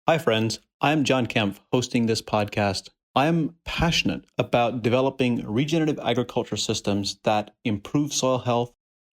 Hi, friends. I'm John Kempf, hosting this podcast. I'm passionate about developing regenerative agriculture systems that improve soil health,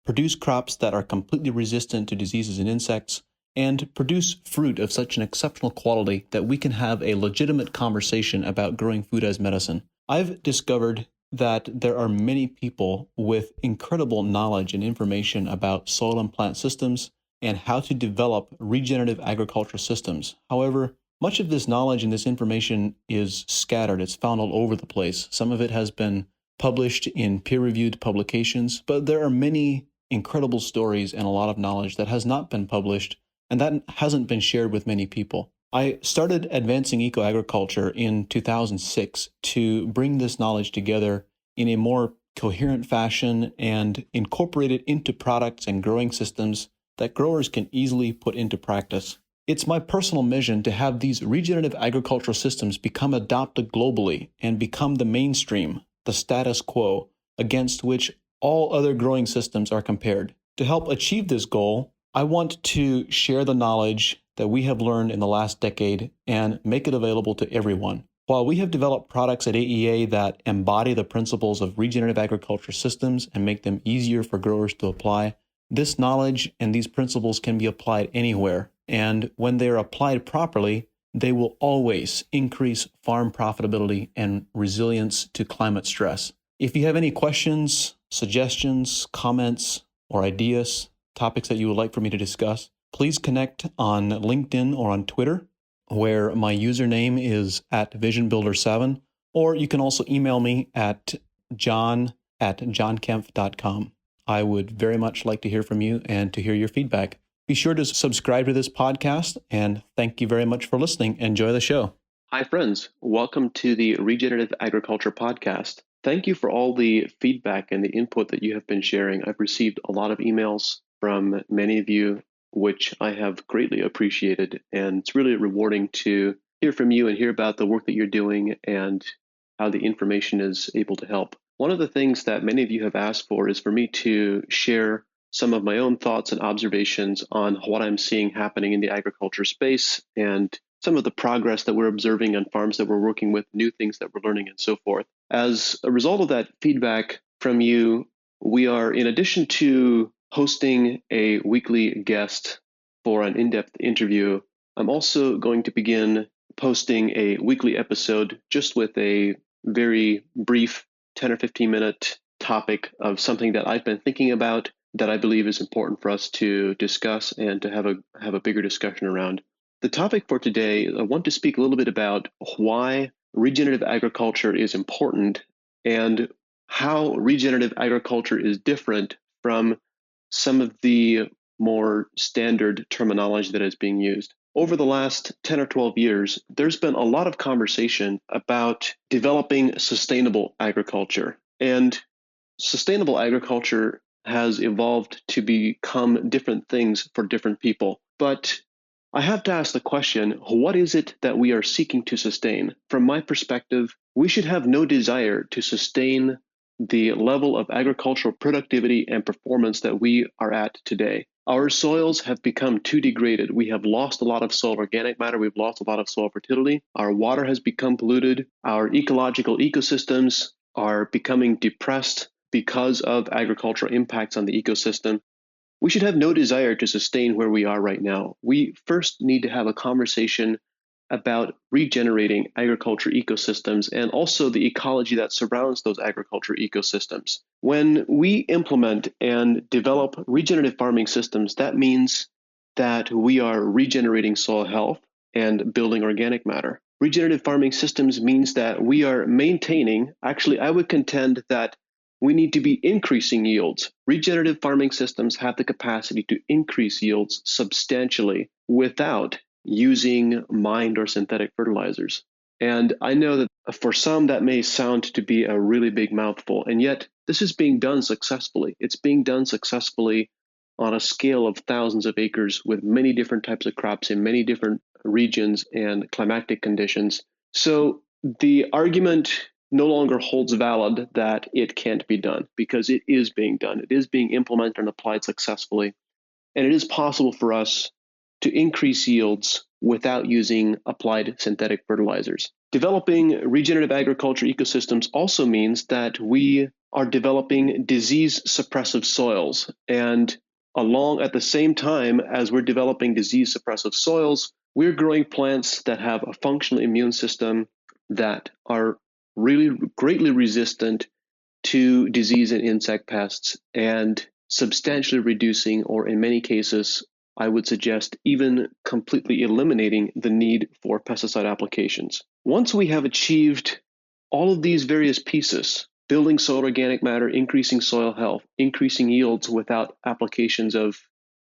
produce crops that are completely resistant to diseases and insects, and produce fruit of such an exceptional quality that we can have a legitimate conversation about growing food as medicine. I've discovered that there are many people with incredible knowledge and information about soil and plant systems and how to develop regenerative agricultural systems. However, much of this knowledge and this information is scattered. It's found all over the place. Some of it has been published in peer-reviewed publications, but there are many incredible stories and a lot of knowledge that has not been published and that hasn't been shared with many people. I started Advancing Eco-Agriculture in 2006 to bring this knowledge together in a more coherent fashion and incorporate it into products and growing systems that growers can easily put into practice. It's my personal mission to have these regenerative agricultural systems become adopted globally and become the mainstream, the status quo, against which all other growing systems are compared. To help achieve this goal, I want to share the knowledge that we have learned in the last decade and make it available to everyone. While we have developed products at AEA that embody the principles of regenerative agriculture systems and make them easier for growers to apply, this knowledge and these principles can be applied anywhere, and when they are applied properly, they will always increase farm profitability and resilience to climate stress. If you have any questions, suggestions, comments, or ideas, topics that you would like for me to discuss, please connect on LinkedIn or on Twitter, where my username is @VisionBuilder7, or you can also email me at john@johnkempf.com. I would very much like to hear from you and to hear your feedback. Be sure to subscribe to this podcast, and thank you very much for listening. Enjoy the show. Hi, friends. Welcome to the Regenerative Agriculture Podcast. Thank you for all the feedback and the input that you have been sharing. I've received a lot of emails from many of you, which I have greatly appreciated, and it's really rewarding to hear from you and hear about the work that you're doing and how the information is able to help. One of the things that many of you have asked for is for me to share some of my own thoughts and observations on what I'm seeing happening in the agriculture space and some of the progress that we're observing on farms that we're working with, new things that we're learning, and so forth. As a result of that feedback from you, we are, in addition to hosting a weekly guest for an in-depth interview, I'm also going to begin posting a weekly episode just with a very brief 10 or 15 minute topic of something that I've been thinking about that I believe is important for us to discuss and to have a bigger discussion around. The topic for today, I want to speak a little bit about why regenerative agriculture is important and how regenerative agriculture is different from some of the more standard terminology that is being used. Over the last 10 or 12 years, there's been a lot of conversation about developing sustainable agriculture. And sustainable agriculture has evolved to become different things for different people. But I have to ask the question, what is it that we are seeking to sustain? From my perspective, we should have no desire to sustain the level of agricultural productivity and performance that we are at today. Our soils have become too degraded. We have lost a lot of soil organic matter. We've lost a lot of soil fertility. Our water has become polluted. Our ecological ecosystems are becoming depressed because of agricultural impacts on the ecosystem. We should have no desire to sustain where we are right now. We first need to have a conversation about regenerating agriculture ecosystems and also the ecology that surrounds those agriculture ecosystems. When we implement and develop regenerative farming systems, that means that we are regenerating soil health and building organic matter. Regenerative farming systems means that we are maintaining, actually, I would contend that we need to be increasing yields. Regenerative farming systems have the capacity to increase yields substantially without using mined or synthetic fertilizers. And I know that for some that may sound to be a really big mouthful, and yet this is being done successfully. It's being done successfully on a scale of thousands of acres with many different types of crops in many different regions and climatic conditions. So the argument no longer holds valid that it can't be done, because it is being done. It is being implemented and applied successfully. And it is possible for us to increase yields without using applied synthetic fertilizers. Developing regenerative agriculture ecosystems also means that we are developing disease-suppressive soils. And along at the same time as we're developing disease-suppressive soils, we're growing plants that have a functional immune system that are really greatly resistant to disease and insect pests and substantially reducing, or in many cases, I would suggest even completely eliminating the need for pesticide applications. Once we have achieved all of these various pieces, building soil organic matter, increasing soil health, increasing yields without applications of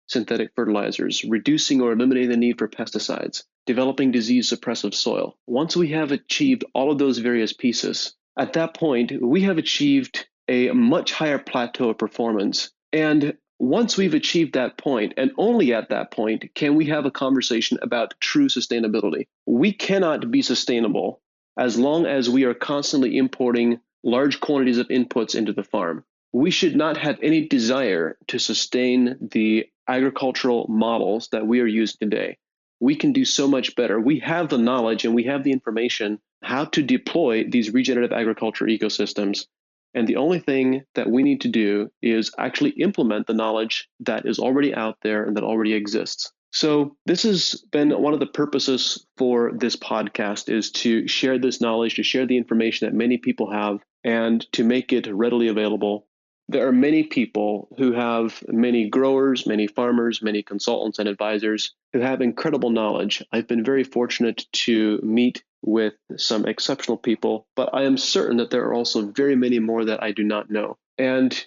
synthetic fertilizers, reducing or eliminating the need for pesticides, developing disease-suppressive soil. Once we have achieved all of those various pieces, at that point, we have achieved a much higher plateau of performance. And once we've achieved that point, and only at that point, can we have a conversation about true sustainability. We cannot be sustainable as long as we are constantly importing large quantities of inputs into the farm. We should not have any desire to sustain the agricultural models that we are using today. We can do so much better. We have the knowledge and we have the information how to deploy these regenerative agriculture ecosystems. And the only thing that we need to do is actually implement the knowledge that is already out there and that already exists. So this has been one of the purposes for this podcast, is to share this knowledge, to share the information that many people have, and to make it readily available. There are many people who have many growers, many farmers, many consultants and advisors who have incredible knowledge. I've been very fortunate to meet with some exceptional people, but I am certain that there are also very many more that I do not know. And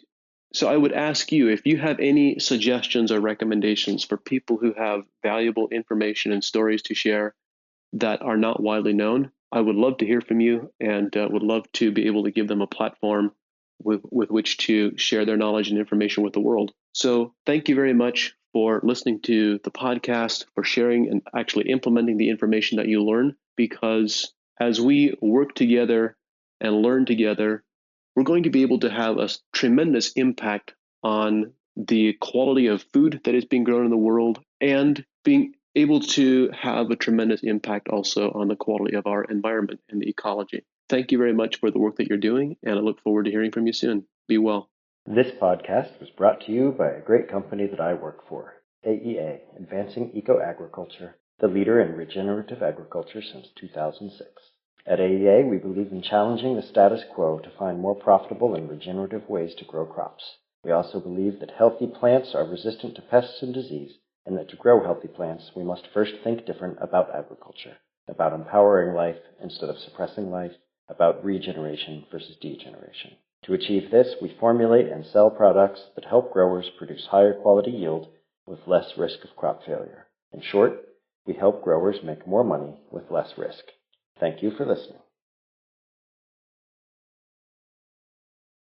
so I would ask you if you have any suggestions or recommendations for people who have valuable information and stories to share that are not widely known. I would love to hear from you and would love to be able to give them a platform with which to share their knowledge and information with the world. So thank you very much for listening to the podcast, for sharing and actually implementing the information that you learn, because as we work together and learn together, we're going to be able to have a tremendous impact on the quality of food that is being grown in the world, and being able to have a tremendous impact also on the quality of our environment and the ecology. Thank you very much for the work that you're doing, and I look forward to hearing from you soon. Be well. This podcast was brought to you by a great company that I work for, AEA, Advancing Eco-Agriculture, the leader in regenerative agriculture since 2006. At AEA, we believe in challenging the status quo to find more profitable and regenerative ways to grow crops. We also believe that healthy plants are resistant to pests and disease, and that to grow healthy plants, we must first think different about agriculture, about empowering life instead of suppressing life, about regeneration versus degeneration. To achieve this, we formulate and sell products that help growers produce higher quality yield with less risk of crop failure. In short, we help growers make more money with less risk. Thank you for listening.